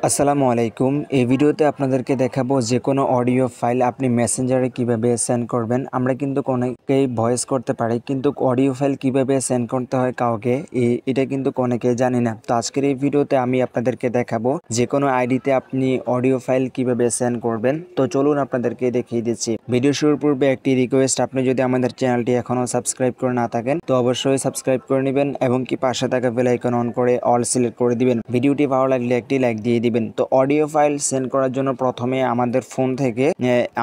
আসসালামু আলাইকুম। এই ভিডিওতে আপনাদেরকে দেখাবো যে কোনো অডিও ফাইল আপনি মেসেঞ্জারে কিভাবে সেন্ড করবেন। আমরা কিন্তু অনেকেই ভয়েস করতে পারি, কিন্তু অডিও ফাইল কিভাবে সেন্ড করতে হয় কাউকে এটা কিন্তু অনেকেই জানি না। তো আজকের এই ভিডিওতে আমি আপনাদেরকে দেখাবো যে কোনো আইডিতে আপনি অডিও ফাইল কিভাবে সেন্ড করবেন। তো চলুন আপনাদেরকে দেখিয়ে দিচ্ছি। ভিডিও শুরুর পূর্বে একটি রিকোয়েস্ট, আপনি যদি আমাদের চ্যানেলটি এখনও সাবস্ক্রাইব করে না থাকেন তো অবশ্যই সাবস্ক্রাইব করে নেবেন এবং কি পাশে থাকা বেল আইকন অন করে অল সিলেক্ট করে দিবেন। ভিডিওটি ভালো লাগলে একটি লাইক দিয়ে দিবেন। তো অডিও ফাইল সেন্ড করার জন্য প্রথমে আমাদের ফোন থেকে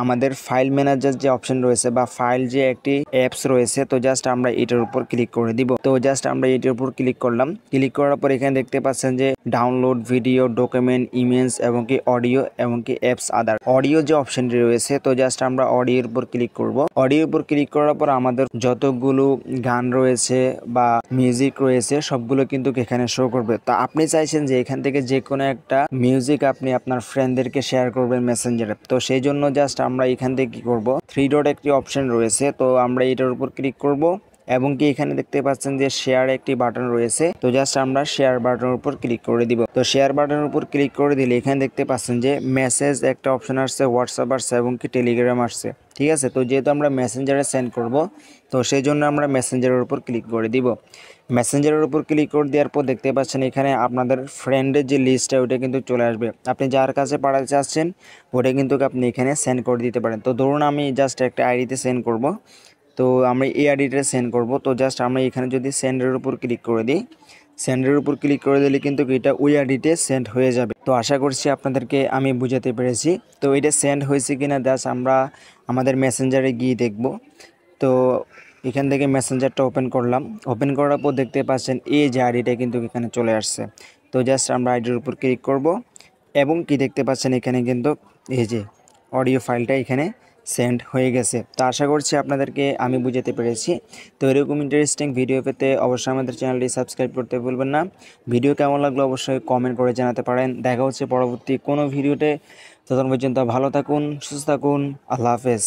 আমাদের ফাইল ম্যানেজার যে অপশন রয়েছে বা ফাইল যে একটি অ্যাপস রয়েছে, তো জাস্ট আমরা এটার উপর ক্লিক করে দিব। তো জাস্ট আমরা এটার উপর ক্লিক করলাম। ক্লিক করার পর এখানে দেখতে পাচ্ছেন যে ডাউনলোড ভিডিও, ডকুমেন্ট, ইমেজ এবং কি অডিও এবং কি অ্যাপস আদার। অডিও যে অপশনটি রয়েছে, তো জাস্ট আমরা অডিওর উপর ক্লিক করব। অডিওর উপর ক্লিক করার পর আমাদের যতগুলো গান রয়েছে বা মিউজিক রয়েছে সবগুলো কিন্তু এখানে শো করবে। তো আপনি চাইছেন যে এখান থেকে যে কোনো একটা মিউজিক আপনি আপনার ফ্রেন্ডদেরকে শেয়ার করবেন মেসেঞ্জারে। তো সেই জন্য জাস্ট আমরা এখান থেকে কি করব, থ্রি ডট একটি অপশন রয়েছে, তো আমরা এটার উপর ক্লিক করব এবং কি এখানে দেখতে পাচ্ছেন যে শেয়ার একটি বাটন রয়েছে, তো জাস্ট আমরা শেয়ার বাটনের উপর ক্লিক করে দিব। তো শেয়ার বাটনের উপর ক্লিক করে দিলে এখানে দেখতে পাচ্ছেন যে মেসেজ একটা অপশন আসছে, হোয়াটসঅ্যাপ আসছে এবং কি টেলিগ্রাম আসছে। ঠিক আছে, তো যেহেতু আমরা মেসেঞ্জারে সেন্ড করব তো সেই জন্য আমরা মেসেঞ্জারের উপর ক্লিক করে দিব। মেসেঞ্জারের উপর ক্লিক করে দেওয়ার পর দেখতে পাচ্ছেন এখানে আপনাদের ফ্রেন্ডের যে লিস্টটা ওটা কিন্তু চলে আসবে। আপনি যার কাছে পাঠাতে চাচ্ছেন ওটা কিন্তু আপনি এখানে সেন্ড করে দিতে পারেন। তো ধরুন আমি জাস্ট একটা আইডিতে সেন্ড করব, তো আমরা এই আইডিটা সেন্ড করব। তো জাস্ট আমরা এখানে যদি সেন্ডের উপর ক্লিক করে দিই, সেন্ডের উপর ক্লিক করে দিলে কিন্তু এটা ওই আইডিতে সেন্ড হয়ে যাবে। তো আশা করছি আপনাদেরকে আমি বুঝাতে পেরেছি। তো এটা সেন্ড হয়েছে কিনা জাস্ট আমরা আমাদের মেসেঞ্জারে গিয়ে দেখব। তো এখান থেকে মেসেঞ্জারটা ওপেন করলাম। ওপেন করার পর দেখতে পাচ্ছেন এই যে আইডিটা কিন্তু এখানে চলে আসছে। তো জাস্ট আমরা আইডির উপর ক্লিক করব এবং কি দেখতে পাচ্ছেন এখানে কিন্তু এই যে অডিও ফাইলটা এখানে সেন্ড হয়ে গেছে। তো আশা করছি আপনাদেরকে আমি বুঝাতে পেরেছি। তো এরকম ইন্টারেস্টিং ভিডিও পেতে অবশ্যই আমাদের চ্যানেলটি সাবস্ক্রাইব করতে ভুলবেন না। ভিডিও কেমন লাগলো অবশ্যই কমেন্ট করে জানাতে পারেন। দেখা হচ্ছে পরবর্তী কোনো ভিডিওতে। ততক্ষণ পর্যন্ত ভালো থাকুন, সুস্থ থাকুন। আল্লাহ হাফেজ।